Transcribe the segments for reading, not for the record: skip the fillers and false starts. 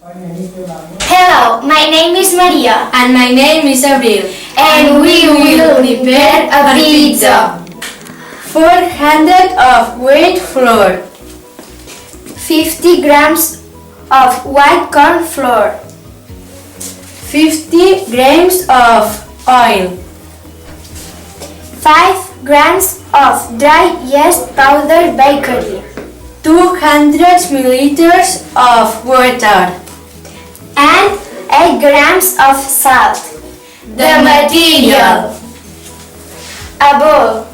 Hello, my name is Maria. And my name is Abril. And we will prepare a pizza. 400 of wheat flour. 50 grams of white corn flour. 50 grams of oil. 5 grams of dry yeast powder bakery. 200 milliliters of water. And 8 grams of salt. The material: A bowl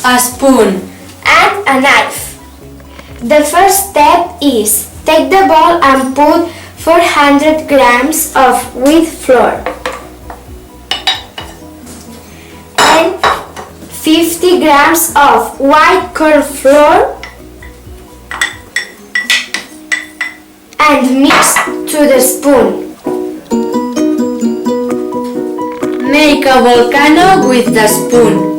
a spoon, and a knife. The first step is take the bowl and put 400 grams of wheat flour and 50 grams of white corn flour and mix to the spoon. Make a volcano with the spoon.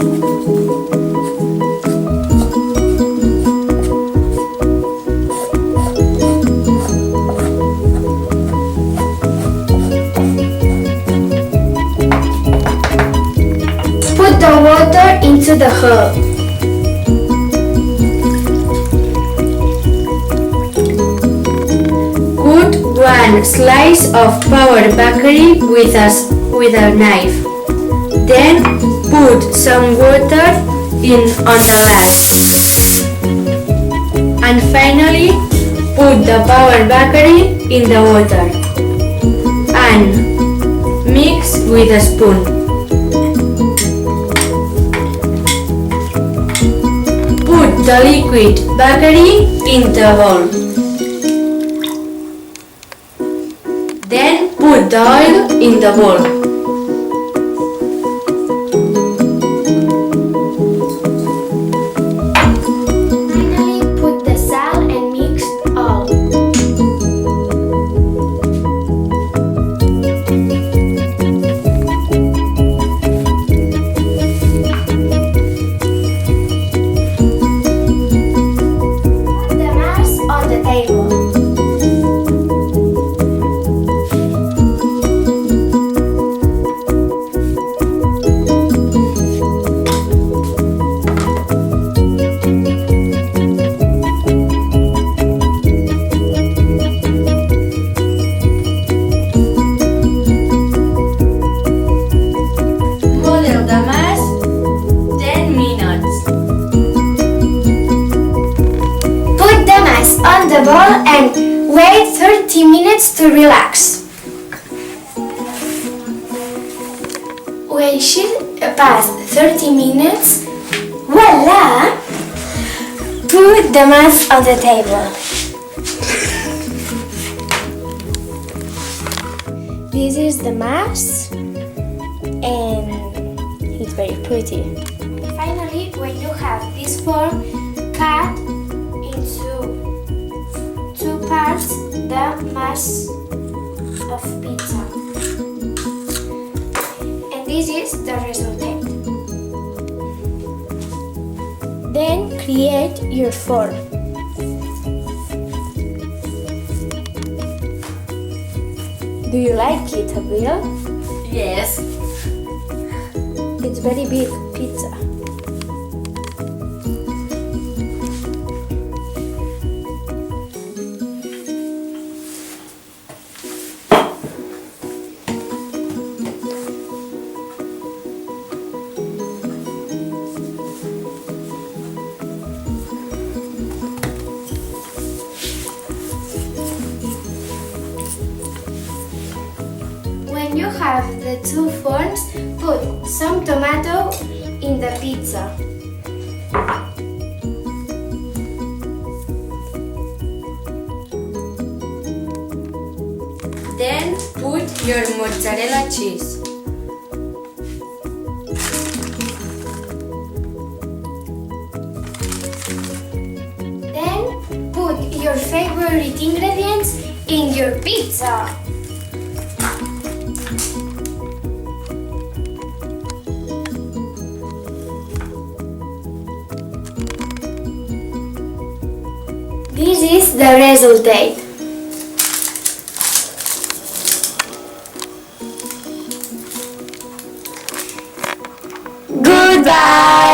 Put the water into the hole. Cut one slice of powder bakery with a knife. Then put some water on the last. And finally put the powder bakery in the water and mix with a spoon. Put the liquid bakery in the bowl. Then put the oil in the bowl. Finally, put the salt and mix all. Put the mass on the table. Model the mass 10 minutes. Put the mass on the bowl and wait 30 minutes to relax. When she passed 30 minutes, voila! Put the mass on the table. This is the mass and it's very pretty. Finally, when you have this form, cut into 2 parts the mass of pizza. And this is the resultant. Then create your form. Do you like it, Abril? Yes. It's very big pizza. When you have the 2 forms, put some tomato in the pizza. Then put your mozzarella cheese. Then put your favorite ingredients in your pizza. This is the result. Goodbye.